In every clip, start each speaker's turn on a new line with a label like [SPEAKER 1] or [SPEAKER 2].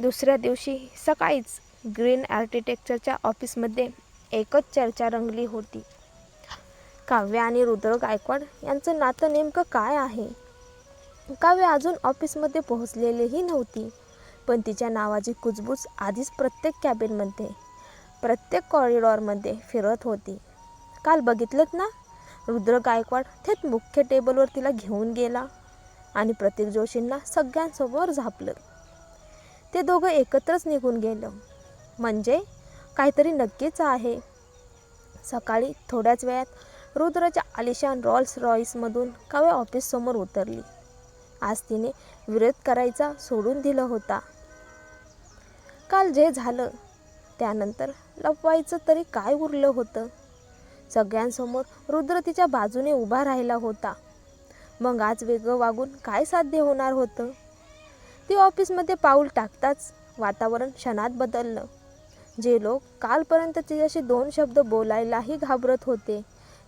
[SPEAKER 1] दुसऱ्या दिवशी सकाळीच ग्रीन आर्किटेक्चरच्या ऑफिसमध्ये एकच चर्चा रंगली होती. काव्य आणि रुद्र गायकवाड यांचं नातं नेमकं काय आहे? काव्य अजून ऑफिसमध्ये पोहोचलेलीही नव्हती, पण तिच्या नावाची कुजबूज आधीच प्रत्येक कॅबिनमध्ये, प्रत्येक कॉरिडॉरमध्ये फिरत होती. काल बघितलंत ना, रुद्र गायकवाड थेट मुख्य टेबलवर तिला घेऊन गेला आणि प्रतीक जोशींना सगळ्यांसमोर झापलं. ते दोघं एकत्रच निघून गेलं, म्हणजे काहीतरी नक्कीच आहे. सकाळी थोड्याच वेळात रुद्रच्या आलिशान रॉल्स रॉईसमधून काव्य ऑफिससमोर उतरली. आज तिने विरोध करायचा सोडून दिला होता. काल जे झालं त्यानंतर लपवायचं तरी काय उरलं होतं? सगळ्यांसमोर रुद्र तिच्या बाजूने उभा राहिला होता. मग आज वेगळं वागून काय साध्य होणार होतं? ती ऑफिसमध्ये पाऊल टाकताच वातावरण क्षणात बदललं. जे लोक कालपर्यंत तिच्याशी 2 शब्द बोलायलाही घाबरत होते,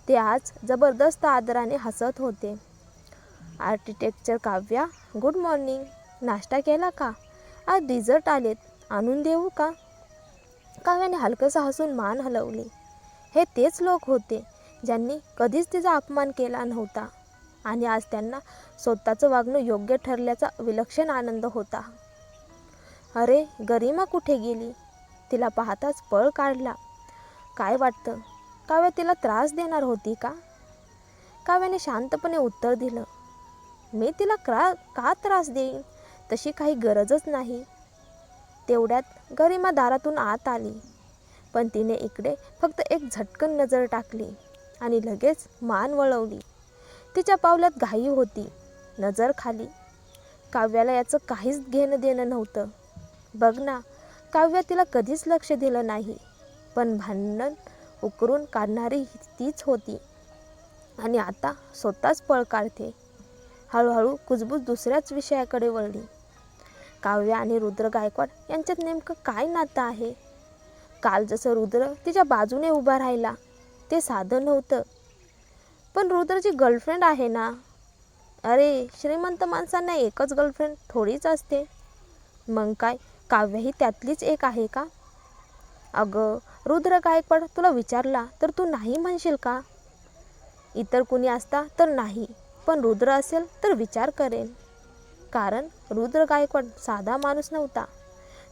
[SPEAKER 1] ते आज जबरदस्त आदराने हसत होते. Architecture Kavya, good morning. नाश्ता केला का? आज डिझर्ट आलेत, आणून देऊ का? काव्याने हलकंसं हसून मान हलवली. हे तेच लोक होते ज्यांनी कधीच तिचा अपमान केला नव्हता आणि आज त्यांना स्वतःचं वागणं योग्य ठरल्याचा विलक्षण आनंद होता. अरे, गरिमा कुठे गेली? तिला पाहताच पळ काढला. काय वाटतं, काव्य तिला त्रास देणार होती का? काव्याने शांतपणे उत्तर दिलं, मी तिला का त्रास देईन? तशी काही गरजच नाही. तेवढ्यात गरिमा दारातून आत आली, पण तिने इकडे फक्त एक झटकन नजर टाकली आणि लगेच मान वळवली. तिच्या पावलात घाई होती. नजर खाली. काव्याला याचं काहीच घेणं देणं नव्हतं. बघ ना, काव्य तिला कधीच लक्ष दिलं नाही, पण भांडण उकरून काढणारी तीच होती आणि आता स्वतःच पळ काढते. हळूहळू कुजबूज दुसऱ्याच विषयाकडे वळली. काव्य आणि रुद्र गायकवाड यांच्यात नेमकं काय नातं आहे? काल जसं रुद्र तिच्या बाजूने उभा राहिला ते साधं नव्हतं, पण रुद्रची गर्लफ्रेंड आहे ना. अरे, श्रीमंत माणसांना एकच गर्लफ्रेंड थोडीच असते. मग काय, काव्यही त्यातलीच एक आहे का? अगं रुद्र गायकवाड, तुला विचारला तर तू नाही म्हणशील का? इतर कुणी असता तर नाही, पण रुद्र असेल तर विचार करेन. कारण रुद्र गायकवाड साधा माणूस नव्हता.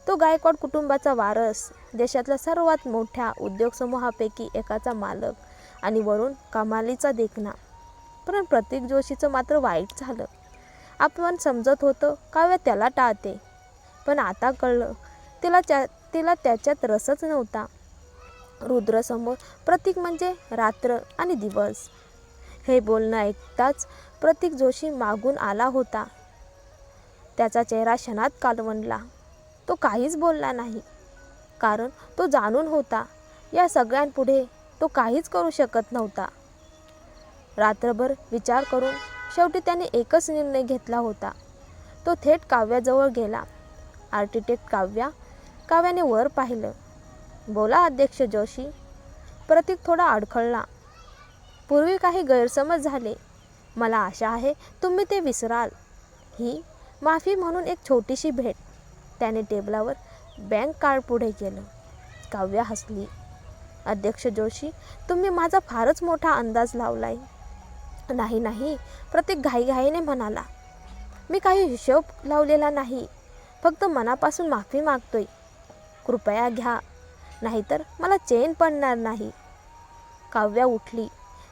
[SPEAKER 1] तो गायकवाड कुटुंबाचा वारस, देशातल्या सर्वात मोठ्या उद्योग समूहापैकी एकाचा मालक आणि वरून कमालीचा देखणा. पण प्रतीक जोशीचं मात्र वाईट झालं. आपण समजत होतो काव्य त्याला टाळते, पण आता कळलं तिला त्याच्यात रसच नव्हता. रुद्रसमोर प्रतीक म्हणजे रात्र आणि दिवस. हे बोलणं ऐकताच प्रतीक जोशी मागून आला होता. त्याचा चेहरा क्षणात काळवंडला. तो काहीच बोलला नाही, कारण तो जाणून होता या सगळ्यांपुढे तो काहीच करू शकत नव्हता. रात्रभर विचार करून शेवटी त्याने एकच निर्णय घेतला होता. तो थेट काव्याजवळ गेला. आर्किटेक्ट काव्या. काव्याने वर पाहिलं. बोला अध्यक्ष जोशी. प्रतीक थोडा अडखळला. पूर्वी काही गैरसमज झाले. मला आशा आहे तुम्ही ते विसराल. ही माफी म्हणून एक छोटीशी भेट. त्याने टेबलावर बँक कार्ड पुढे केलं. काव्या हसली. अध्यक्ष जोशी, तुम्ही माझा फारच मोठा अंदाज लावलाय. नाही नाही, प्रतीक घाईघाईने म्हणाला. मी काही हिशोब लावलेला नाही, फक्त मनापासून माफी मागतोय. कृपया घ्या, नाहीतर मला चैन पडणार नाही. काव्या उठली.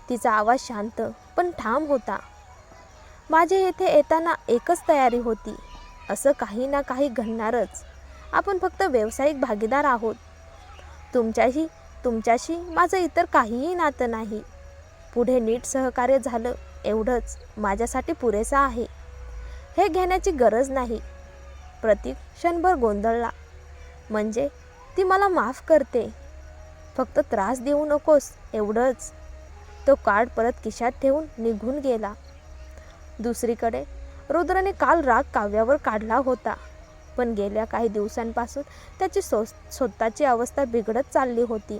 [SPEAKER 1] तिचा आवाज शांत पण ठाम होता. माझे येथे येताना एकच तयारी होती, असं काही ना काही घडणारच. आपण फक्त व्यावसायिक भागीदार आहोत. तुमच्याशी माझं इतर काहीही नातं नाही. पुढे नीट सहकार्य झालं एवढंच माझ्यासाठी पुरेसं आहे. हे घेण्याची गरज नाही. प्रतीक क्षणभर गोंधळला. म्हणजे ती मला माफ करते, फक्त त्रास देऊ नकोस एवढंच. तो कार्ड परत खिशात ठेवून निघून गेला. दुसरीकडे रुद्रने काल राग काव्यावर काढला होता, पण गेल्या काही दिवसांपासून त्याची स्वतःची अवस्था बिघडत चालली होती.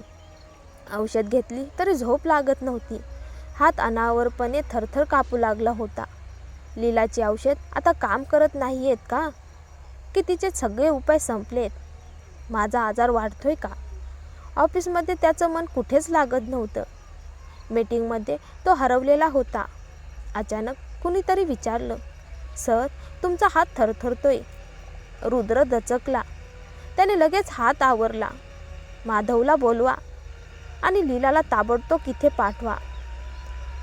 [SPEAKER 1] औषध घेतली तरी झोप लागत नव्हती. हात अनावरपणे थरथर कापू लागला होता. लीलाची औषध आता काम करत नाहीयेत का? की तिचे सगळे उपाय संपलेत. माझा आजार वाढतोय का? ऑफिसमध्ये त्याचं मन कुठेच लागत नव्हतं. मीटिंगमध्ये तो हरवलेला होता. अचानक कुणीतरी विचारलं, सर, तुमचा हात थरथरतोय. रुद्र दचकला. त्याने लगेच हात आवरला. माधवला बोलवा आणि लीलाला ताबडतोब इथे पाठवा.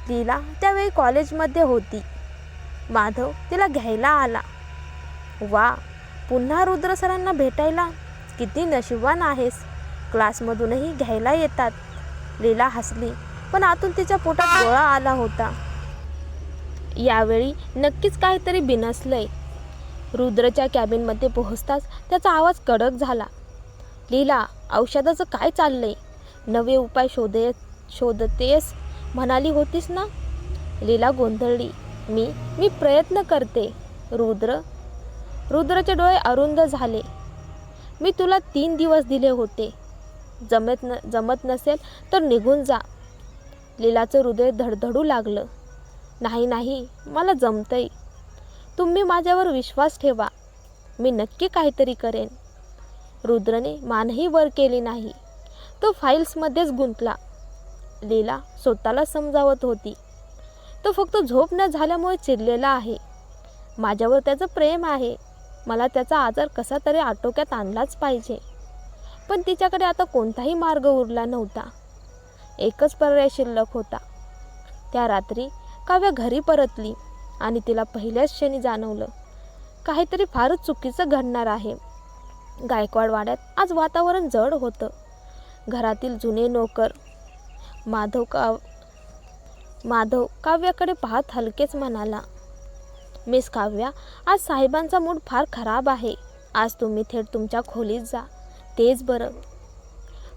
[SPEAKER 1] लीला त्यावेळी कॉलेजमध्ये होती. माधव तिला घ्यायला आला. वा, पुन्हा रुद्र सरांना भेटायला? किती नशीबवान आहेस. क्लासमधूनही घ्यायला येतात. लीला हसली, पण आतून तिच्या पोटात गोळा आला होता. यावेळी नक्कीच काहीतरी बिनसलंय. रुद्रच्या कॅबिनमध्ये पोहोचताच त्याचा आवाज कडक झाला. लीला, औषधाचं काय चाललंय? नवे उपाय शोधतेस म्हणाली होतीस ना? लीला गोंधळली. मी प्रयत्न करते. रुद्रचे डोळे अरुंद झाले. मी तुला 3 दिवस दिले होते. जमत नसेल तर निघून जा. लीलाचं हृदय धडधडू लागलं. नाही, मला जमतंय. तुम्ही माझ्यावर विश्वास ठेवा. मी नक्की काहीतरी करेन. रुद्रने मानही वर केली नाही. तो फाईल्समध्येच गुंतला. लीला स्वतःला समजावत होती. तो फक्त झोप न झाल्यामुळे चिडलेला आहे. माझ्यावर त्याचं प्रेम आहे. मला त्याचा आजार कसा तरी आटोक्यात आणलाच पाहिजे. पण तिच्याकडे आता कोणताही मार्ग उरला नव्हता. एकच पर्याय शिल्लक होता. त्या रात्री काव्या घरी परतली आणि तिला पहिल्याच क्षणी जाणवलं, काहीतरी फारच चुकीचं घडणार आहे. गायकवाड वाड्यात आज वातावरण जड होतं. घरातील जुने नोकर माधव काव्याकडे पाहत हलकेच म्हणाला, मिस काव्या, आज साहेबांचा मूड फार खराब आहे. आज तुम्ही थेट तुमच्या खोलीत जा, तेच बरं.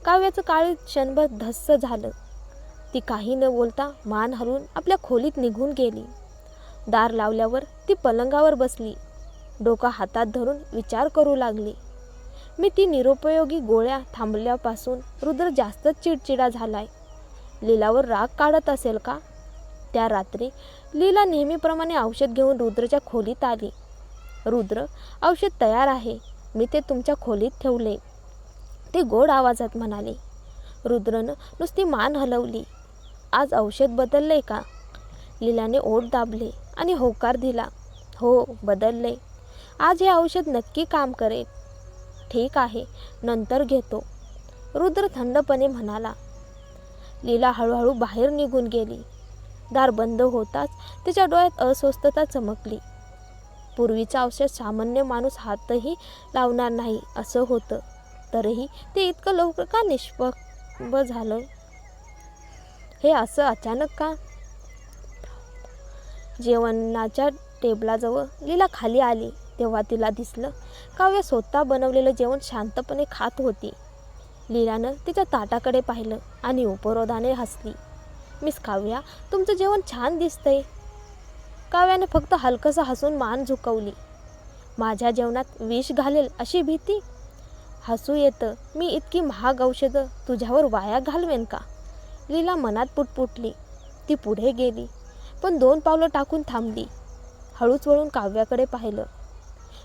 [SPEAKER 1] काव्याचं काळी क्षणभर धस्स झालं. ती काही न बोलता मान हलवून आपल्या खोलीत निघून गेली. दार लावल्यावर ती पलंगावर बसली. डोकं हातात धरून विचार करू लागली. ती निरुपयोगी गोळ्या थांबल्यापासून रुद्र जास्तच चिडचिडा झालाय. लीलावर राग काढत असेल का? त्या रात्री लीला नेहमीप्रमाणे औषध घेऊन रुद्रच्या खोलीत आली. रुद्र, औषध तयार आहे. मी ते तुमच्या खोलीत ठेवले, ते गोड आवाजात म्हणाले. रुद्रनं नुसती मान हलवली. आज औषध बदललंय का? लीलाने ओठ दाबले आणि होकार दिला. हो, बदललंय. आज हे औषध नक्की काम करेल. ठीक आहे, नंतर घेतो, रुद्र थंडपणे म्हणाला. लीला हळूहळू बाहेर निघून गेली. दार बंद होताच तिच्या डोळ्यात अस्वस्थता चमकली. पूर्वीचं औषध सामान्य माणूस हातही लावणार नाही असं होतं. तरीही ते इतकं लवकर का निष्प्रभ झालं? हे असं अचानक का? जेवणाच्या टेबलाजवळ लीला खाली आली तेव्हा तिला दिसलं, काव्या स्वतः बनवलेलं जेवण शांतपणे खात होती. लीलानं तिच्या ताटाकडे पाहिलं आणि उपरोधाने हसली. मिस काव्या, तुमचं जेवण छान दिसतंय. काव्याने फक्त हलकंसं हसून मान झुकवली. माझ्या जेवणात विष घालेल अशी भीती? हसू येतं. मी इतकी महाग औषधं तुझ्यावर वाया घालवेन का? लीला मनात पुटपुटली. ती पुढे गेली, पण 2 पावलं टाकून थांबली. हळूच वळून काव्याकडे पाहिलं.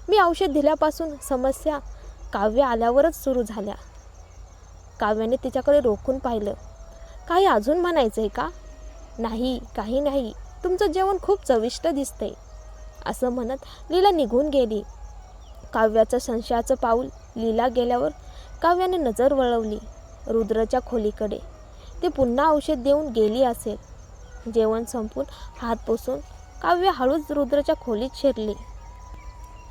[SPEAKER 1] मी औषध दिल्यापासून समस्या काव्य आल्यावरच सुरू झाल्या. काव्याने तिच्याकडे रोखून पाहिलं. काही अजून म्हणायचंय का? नाही, काही नाही. तुमचं जेवण खूप चविष्ट दिसतंय, असं म्हणत लीला निघून गेली. काव्याचं संशयाचं पाऊल लीला गेल्यावर काव्याने नजर वळवली रुद्रच्या खोलीकडे. ती पुन्हा औषध देऊन गेली असेल. जेवण संपून हात पुसून काव्य हळूच रुद्रच्या खोलीत शिरली.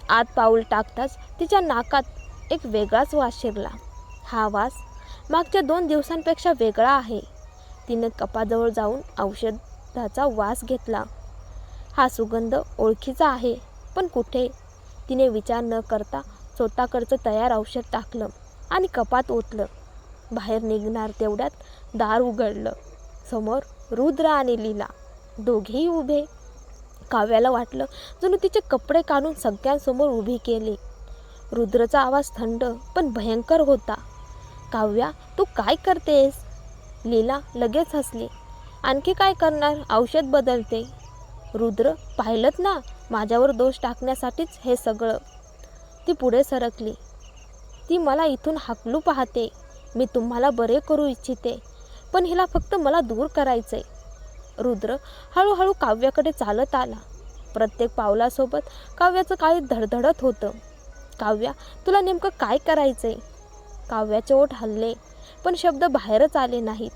[SPEAKER 1] आत पाऊल टाकताच तिच्या नाकात एक वेगळाच वास शिरला. हा वास मागच्या 2 दिवसांपेक्षा वेगळा आहे. तिने कपाजवळ जाऊन औषधाचा वास घेतला. हा सुगंध ओळखीचा आहे, पण कुठे? तिने विचार न करता स्वतःकडचं तयार औषध टाकलं आणि कपात ओतलं. बाहेर निघणार तेवढ्यात दार उघडलं. समोर रुद्र आणि लीला दोघेही उभे. काव्याला वाटलं जणू तिचे कपडे काढून सगळ्यांसमोर उभी केली. रुद्रचा आवाज थंड पण भयंकर होता. काव्या, तू काय करतेस? लीला लगेच हसली. आणखी काय करणार, औषध बदलते. रुद्र, पाहिलंत ना, माझ्यावर दोष टाकण्यासाठीच हे सगळं. ती पुढे सरकली. ती मला इथून हाकलू पाहते. मी तुम्हाला बरे करू इच्छिते, पण हिला फक्त मला दूर करायचंय. रुद्र हळूहळू काव्याकडे चालत आला. प्रत्येक पावलासोबत काव्याचं काळीज धडधडत होतं. काव्या, तुला नेमकं काय करायचंय? काव्याचे ओठ हलले, पण शब्द बाहेरच आले नाहीत.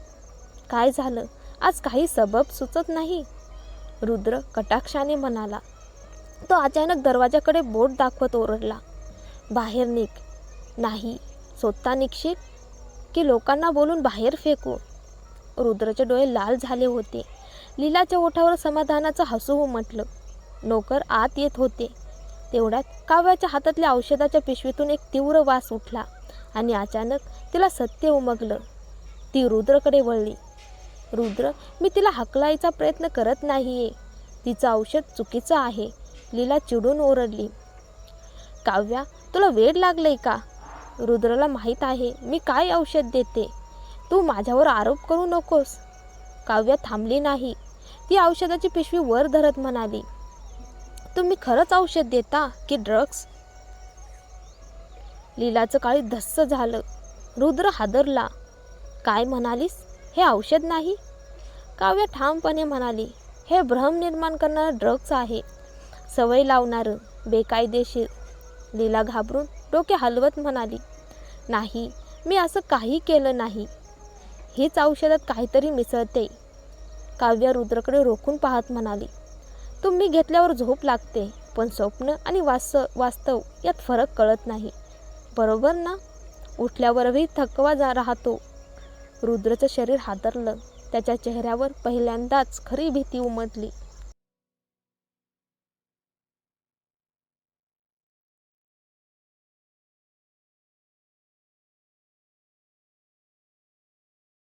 [SPEAKER 1] काय झालं? आज काही सबब सुचत नाही. रुद्र कटाक्षाने म्हणाला. तो अचानक दरवाजाकडे बोट दाखवत ओरडला. बाहेर निघ. नाही, स्वतः निघशील की लोकांना बोलून बाहेर फेकू? रुद्रचे डोळे लाल झाले होते. लीलाच्या ओठावर समाधानाचं हसू उमटलं. नोकर आत येत होते. तेवढ्यात काव्याच्या हातातल्या औषधाच्या पिशवीतून एक तीव्र वास उठला आणि अचानक तिला सत्य उमगलं. ती रुद्रकडे वळली. रुद्र, मी तिला हाकलायचा प्रयत्न करत नाहीये. तिचं औषध चुकीचं आहे. लीला चिडून ओरडली. काव्या, तुला वेड लागलंय का? रुद्रला माहीत आहे मी काय औषध देते. तू माझ्यावर आरोप करू नकोस. काव्या थांबली नाही. ती औषधाची पिशवी वर धरत म्हणाली. तुम्ही खरंच औषध देता की ड्रग्स? लीलाचं काळी धस्स झालं. रुद्र हादरला. काय म्हणालीस? हे औषध नाही. काव्या ठामपणे म्हणाली. हे भ्रम निर्माण करणारं ड्रग्स आहे. सवय लावणारं, बेकायदेशीर. लीला घाबरून डोके हलवत म्हणाली. नाही, मी असं काही केलं नाही. हीच औषधात काहीतरी मिसळते. काव्या रुद्रकडे रोखून पाहत म्हणाली. तुम्ही घेतल्यावर झोप लागते, पण स्वप्न आणि वास्तव यात फरक कळत नाही. बरोबर ना? उठल्यावरही थकवा राहतो. रुद्रचं शरीर हादरलं. त्याच्या चेहऱ्यावर पहिल्यांदाच खरी भीती उमटली.